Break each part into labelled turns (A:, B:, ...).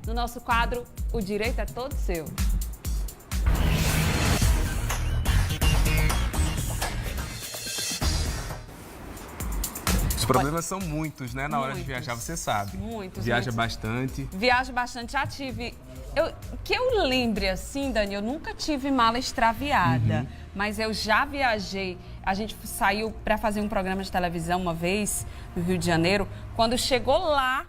A: no nosso quadro O Direito é Todo Seu.
B: Os problemas são muitos, né? Na hora de viajar, você sabe.
A: Muitos.
B: Viaja bastante.
A: Viajo bastante, já tive... Que eu lembre assim, Dani, eu nunca tive mala extraviada, mas eu já viajei. A gente saiu para fazer um programa de televisão uma vez no Rio de Janeiro. Quando chegou lá,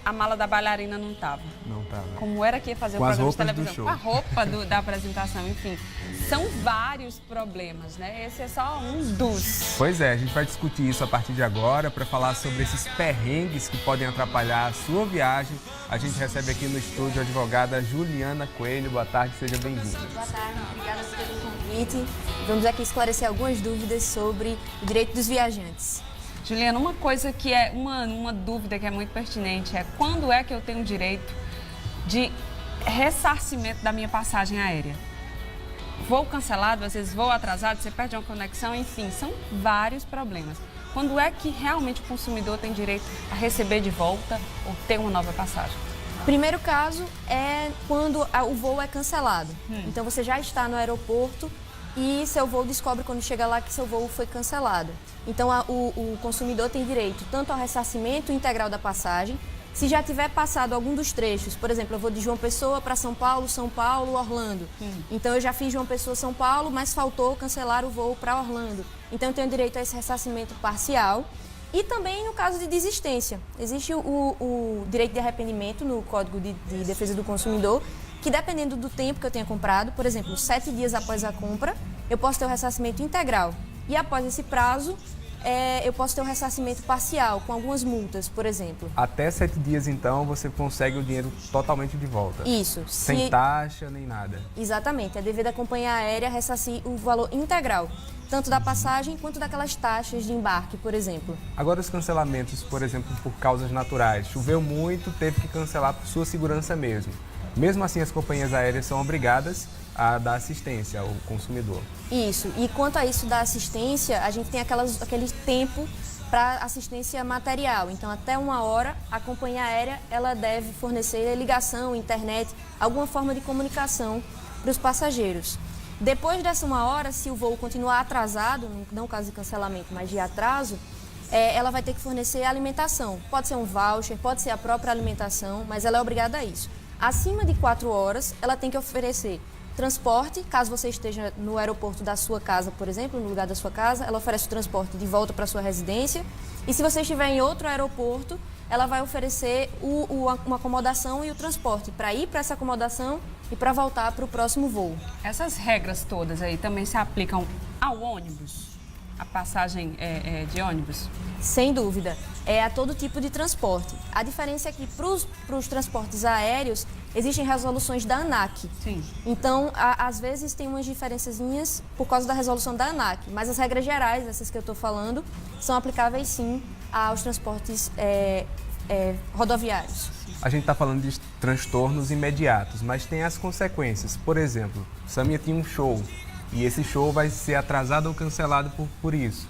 A: a mala da bailarina não estava.
B: Não estava.
A: Como era que ia fazer o
B: Com as
A: programa de
B: roupas do
A: televisão?
B: show.
A: Com a roupa da apresentação, enfim. São vários problemas, né? Esse é só um dos.
B: Pois é, a gente vai discutir isso a partir de agora para falar sobre esses perrengues que podem atrapalhar a sua viagem. A gente recebe aqui no estúdio a advogada Juliana Coelho. Boa tarde, seja bem-vinda.
C: Boa tarde, obrigada pelo convite. Vamos aqui esclarecer algumas dúvidas sobre o direito dos viajantes.
A: Juliana, uma coisa que é uma dúvida que é muito pertinente é quando é que eu tenho direito de ressarcimento da minha passagem aérea? Voo cancelado, às vezes voo atrasado, você perde uma conexão, enfim, são vários problemas. Quando é que realmente o consumidor tem direito a receber de volta ou ter uma nova passagem?
C: Primeiro caso é quando o voo é cancelado. Então você já está no aeroporto e seu voo descobre quando chega lá que seu voo foi cancelado. Então o consumidor tem direito tanto ao ressarcimento integral da passagem, se já tiver passado algum dos trechos, por exemplo, eu vou de João Pessoa para São Paulo, Orlando. Então eu já fiz João Pessoa, São Paulo, mas faltou cancelar o voo para Orlando. Então eu tenho direito a esse ressarcimento parcial. E também no caso de desistência. Existe o direito de arrependimento no Código de Defesa do Consumidor, que dependendo do tempo que eu tenha comprado, por exemplo, 7 dias após a compra, eu posso ter o ressarcimento integral. E após esse prazo, eu posso ter um ressarcimento parcial, com algumas multas, por exemplo.
B: Até 7 dias, então, você consegue o dinheiro totalmente de volta.
C: Isso.
B: Sem taxa, nem nada.
C: Exatamente. É dever da companhia aérea ressarcir o valor integral, tanto da passagem quanto daquelas taxas de embarque, por exemplo.
B: Agora, os cancelamentos, por exemplo, por causas naturais. Choveu muito, teve que cancelar por sua segurança mesmo. Mesmo assim, as companhias aéreas são obrigadas a dar assistência ao consumidor.
C: Isso. E quanto a isso da assistência, a gente tem aquele tempo para assistência material. Então, até 1 hora, a companhia aérea ela deve fornecer ligação, internet, alguma forma de comunicação para os passageiros. Depois dessa 1 hora, se o voo continuar atrasado, não caso de cancelamento, mas de atraso, ela vai ter que fornecer alimentação. Pode ser um voucher, pode ser a própria alimentação, mas ela é obrigada a isso. Acima de 4 horas, ela tem que oferecer transporte, caso você esteja no aeroporto da sua casa, por exemplo, no lugar da sua casa, ela oferece o transporte de volta para a sua residência. E se você estiver em outro aeroporto, ela vai oferecer uma acomodação e o transporte para ir para essa acomodação e para voltar para o próximo voo.
A: Essas regras todas aí também se aplicam ao ônibus? A passagem de ônibus?
C: Sem dúvida. É a todo tipo de transporte. A diferença é que para os transportes aéreos existem resoluções da ANAC.
A: Sim.
C: Então, às vezes tem umas diferençazinhas por causa da resolução da ANAC. Mas as regras gerais, essas que eu estou falando, são aplicáveis sim aos transportes rodoviários.
B: A gente está falando de transtornos imediatos, mas tem as consequências. Por exemplo, Samia tinha um show e esse show vai ser atrasado ou cancelado por isso.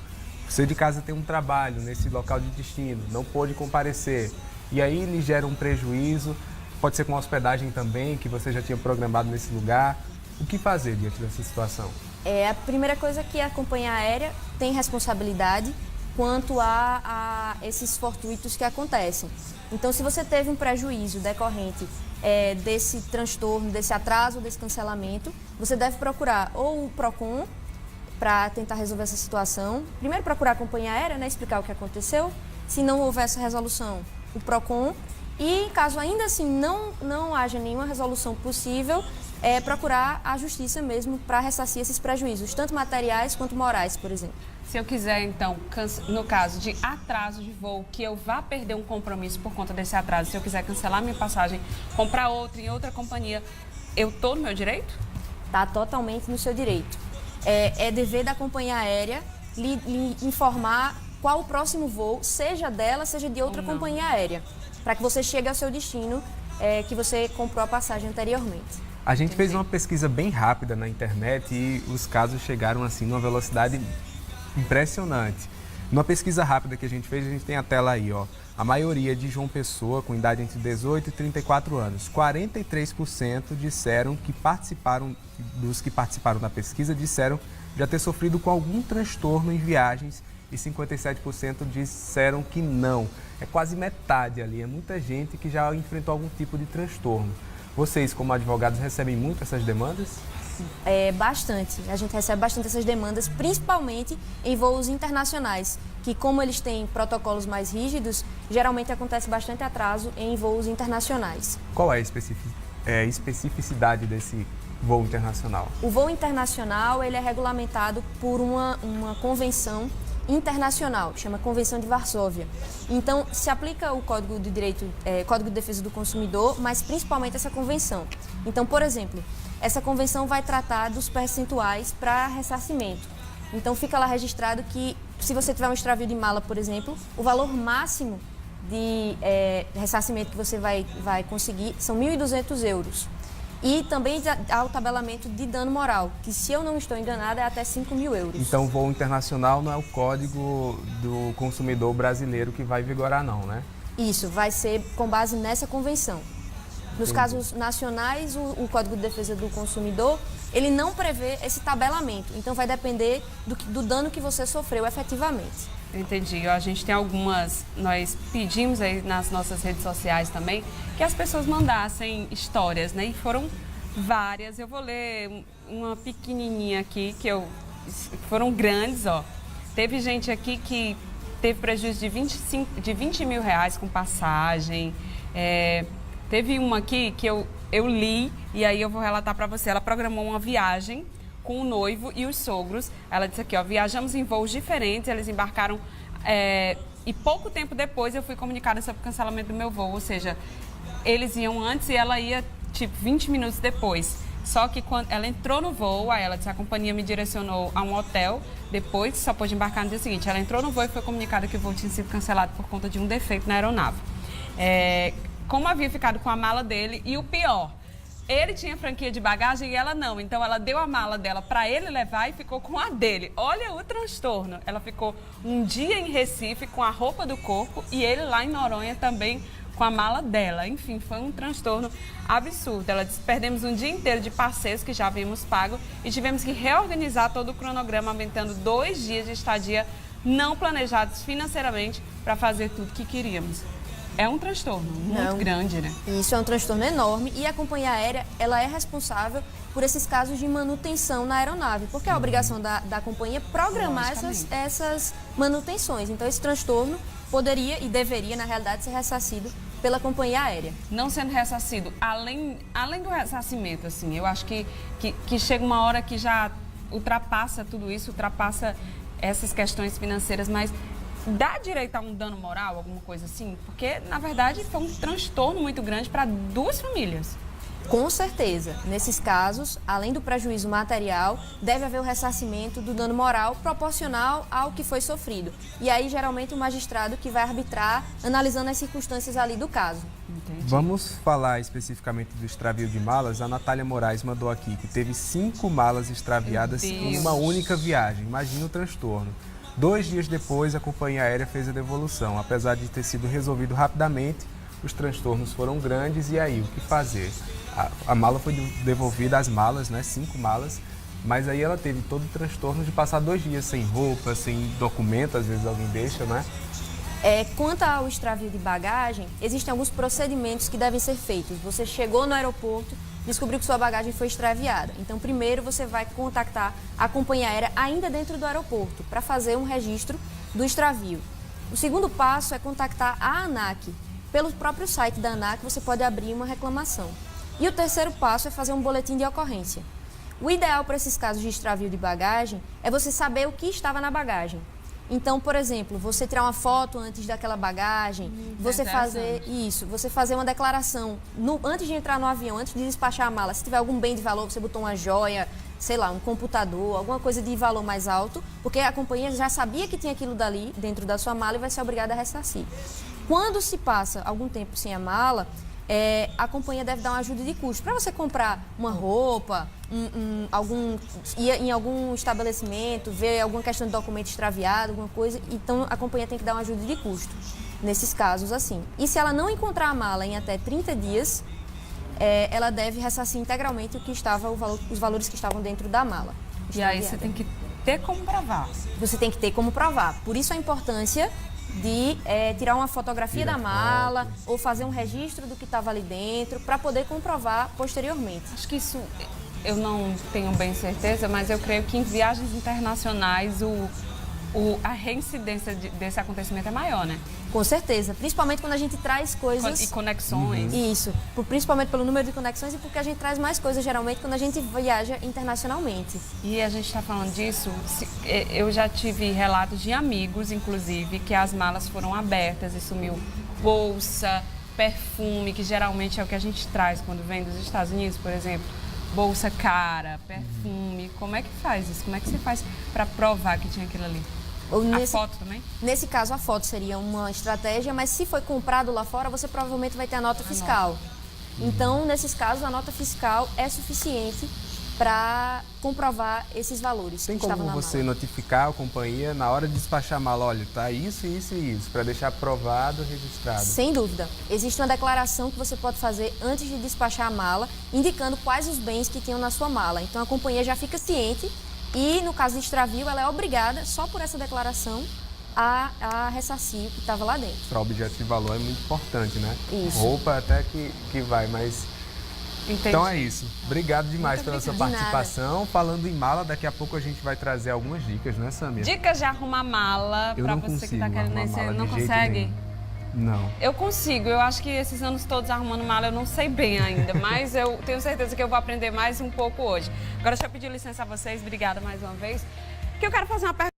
B: Você de casa tem um trabalho nesse local de destino, não pôde comparecer. E aí lhe gera um prejuízo, pode ser com hospedagem também, que você já tinha programado nesse lugar. O que fazer diante dessa situação?
C: A primeira coisa é que a companhia aérea tem responsabilidade quanto a esses fortuitos que acontecem. Então, se você teve um prejuízo decorrente desse transtorno, desse atraso, desse cancelamento, você deve procurar ou o PROCON para tentar resolver essa situação. Primeiro, procurar a companhia aérea, né, explicar o que aconteceu. Se não houver essa resolução, o PROCON. E, caso ainda assim não haja nenhuma resolução possível, procurar a justiça mesmo para ressarcir esses prejuízos, tanto materiais quanto morais, por exemplo.
A: Se eu quiser, então, no caso de atraso de voo, que eu vá perder um compromisso por conta desse atraso, se eu quiser cancelar minha passagem, comprar outra em outra companhia, eu estou no meu direito?
C: Está totalmente no seu direito. É dever da companhia aérea lhe informar qual o próximo voo, seja dela, seja de outra companhia aérea, para que você chegue ao seu destino que você comprou a passagem anteriormente.
B: A gente fez uma pesquisa bem rápida na internet e os casos chegaram assim numa velocidade impressionante. Numa pesquisa rápida que a gente fez, a gente tem a tela aí, ó. A maioria de João Pessoa, com idade entre 18 e 34 anos. 43% disseram que dos que participaram da pesquisa, disseram já ter sofrido com algum transtorno em viagens e 57% disseram que não. É quase metade ali, é muita gente que já enfrentou algum tipo de transtorno. Vocês, como advogados, recebem muito essas demandas?
C: Bastante. A gente recebe bastante essas demandas, principalmente em voos internacionais, que como eles têm protocolos mais rígidos, geralmente acontece bastante atraso em voos internacionais.
B: Qual é a especificidade desse voo internacional?
C: O voo internacional ele é regulamentado por uma convenção internacional, que chama Convenção de Varsóvia. Então, se aplica o Código de Defesa do Consumidor, mas principalmente essa convenção. Então, por exemplo, essa convenção vai tratar dos percentuais para ressarcimento. Então, fica lá registrado que, se você tiver um extravio de mala, por exemplo, o valor máximo de ressarcimento que você vai conseguir são 1.200 euros. E também há o tabelamento de dano moral, que, se eu não estou enganada, é até 5.000 euros.
B: Então, o voo internacional não é o Código do Consumidor brasileiro que vai vigorar, não, né?
C: Isso, vai ser com base nessa convenção. Nos casos nacionais, o Código de Defesa do Consumidor, ele não prevê esse tabelamento. Então, vai depender do dano que você sofreu efetivamente.
A: Entendi. A gente tem algumas, nós pedimos aí nas nossas redes sociais também, que as pessoas mandassem histórias, né? E foram várias. Eu vou ler uma pequenininha aqui, foram grandes, ó. Teve gente aqui que teve prejuízo de 20 mil reais com passagem. Teve uma aqui que eu li e aí eu vou relatar para você. Ela programou uma viagem com o noivo e os sogros. Ela disse aqui, ó, viajamos em voos diferentes, eles embarcaram e pouco tempo depois eu fui comunicada sobre o cancelamento do meu voo, ou seja, eles iam antes e ela ia tipo 20 minutos depois. Só que quando ela entrou no voo, aí ela disse, a companhia me direcionou a um hotel, depois só pôde embarcar no dia seguinte. Ela entrou no voo e foi comunicada que o voo tinha sido cancelado por conta de um defeito na aeronave. Como havia ficado com a mala dele, e o pior, ele tinha franquia de bagagem e ela não. Então, ela deu a mala dela para ele levar e ficou com a dele. Olha o transtorno. Ela ficou um dia em Recife com a roupa do corpo e ele lá em Noronha também com a mala dela. Enfim, foi um transtorno absurdo. Ela disse, perdemos um dia inteiro de passeios que já havíamos pago e tivemos que reorganizar todo o cronograma, aumentando 2 dias de estadia não planejados financeiramente para fazer tudo que queríamos. É um transtorno muito grande, né?
C: Isso é um transtorno enorme e a companhia aérea, ela é responsável por esses casos de manutenção na aeronave, porque é a obrigação da companhia programar essas manutenções. Então, esse transtorno poderia e deveria, na realidade, ser ressarcido pela companhia aérea.
A: Não sendo ressarcido, além do ressarcimento, assim, eu acho que chega uma hora que já ultrapassa tudo isso, ultrapassa essas questões financeiras, mas dá direito a um dano moral, alguma coisa assim? Porque, na verdade, foi um transtorno muito grande para 2 famílias.
C: Com certeza. Nesses casos, além do prejuízo material, deve haver o ressarcimento do dano moral proporcional ao que foi sofrido. E aí, geralmente, o magistrado que vai arbitrar, analisando as circunstâncias ali do caso.
B: Entendi. Vamos falar especificamente do extravio de malas. A Natália Moraes mandou aqui que teve 5 malas extraviadas em uma única viagem. Imagina o transtorno. 2 dias depois, a companhia aérea fez a devolução. Apesar de ter sido resolvido rapidamente, os transtornos foram grandes. E aí, o que fazer? A mala foi devolvida, as malas, né? 5 malas. Mas aí ela teve todo o transtorno de passar 2 dias sem roupa, sem documento, às vezes alguém deixa, né?
C: Quanto ao extravio de bagagem, existem alguns procedimentos que devem ser feitos. Você chegou no aeroporto, descobriu que sua bagagem foi extraviada. Então, primeiro você vai contactar a companhia aérea ainda dentro do aeroporto para fazer um registro do extravio. O segundo passo é contactar a ANAC. Pelo próprio site da ANAC, você pode abrir uma reclamação. E o terceiro passo é fazer um boletim de ocorrência. O ideal para esses casos de extravio de bagagem é você saber o que estava na bagagem. Então, por exemplo, você tirar uma foto antes daquela bagagem, você fazer uma declaração antes de entrar no avião, antes de despachar a mala. Se tiver algum bem de valor, você botou uma joia, sei lá, um computador, alguma coisa de valor mais alto, porque a companhia já sabia que tinha aquilo dali dentro da sua mala e vai ser obrigada a ressarcir. Quando se passa algum tempo sem a mala, a companhia deve dar uma ajuda de custo. Para você comprar uma roupa, ir em algum estabelecimento, ver alguma questão de documento extraviado, alguma coisa, então a companhia tem que dar uma ajuda de custo. nesses casos assim. E se ela não encontrar a mala em até 30 dias, ela deve ressarcir integralmente os valores que estavam dentro da mala.
A: E aí você tem que ter como provar.
C: Você tem que ter como provar. Por isso a importância de tirar uma fotografia da mala ou fazer um registro do que estava ali dentro para poder comprovar posteriormente.
A: Acho que isso eu não tenho bem certeza, mas eu creio que em viagens internacionais a reincidência desse acontecimento é maior, né?
C: Com certeza, principalmente quando a gente traz coisas...
A: E conexões.
C: Isso, principalmente pelo número de conexões e porque a gente traz mais coisas geralmente quando a gente viaja internacionalmente.
A: E a gente está falando disso, eu já tive relatos de amigos, inclusive, que as malas foram abertas e sumiu bolsa, perfume, que geralmente é o que a gente traz quando vem dos Estados Unidos, por exemplo. Bolsa cara, perfume. Como é que faz isso? Como é que você faz para provar que tinha aquilo ali? A foto também?
C: Nesse caso, a foto seria uma estratégia, mas se foi comprado lá fora, você provavelmente vai ter a nota fiscal. Então, nesses casos, a nota fiscal é suficiente para comprovar esses valores
B: Tem
C: que estavam
B: como
C: na
B: você
C: mala.
B: notificar a companhia na hora de despachar a mala, olha, tá isso, isso e isso, para deixar aprovado, registrado?
C: Sem dúvida. Existe uma declaração que você pode fazer antes de despachar a mala, indicando quais os bens que tinham na sua mala. Então, a companhia já fica ciente e, no caso de extravio, ela é obrigada, só por essa declaração, a ressarcir o que estava lá dentro.
B: Para objeto de valor é muito importante, né?
C: Isso.
B: Roupa até que vai, mas...
A: Entendi.
B: Então é isso. Obrigado demais
C: Muito
B: pela sua
C: obrigada.
B: participação. Falando em mala, daqui a pouco a gente vai trazer algumas dicas, né, Samia?
A: Dicas de arrumar mala
B: Eu
A: para
B: não
A: você que
B: consigo
A: está querendo
B: arrumar
A: isso.
B: mala
A: Não
B: de jeito
A: consegue?
B: nenhum. Não.
A: Eu consigo. Eu acho que esses anos todos arrumando mala eu não sei bem ainda, mas eu tenho certeza que eu vou aprender mais um pouco hoje. Agora, deixa eu pedir licença a vocês. Obrigada mais uma vez. Que eu quero fazer uma pergunta.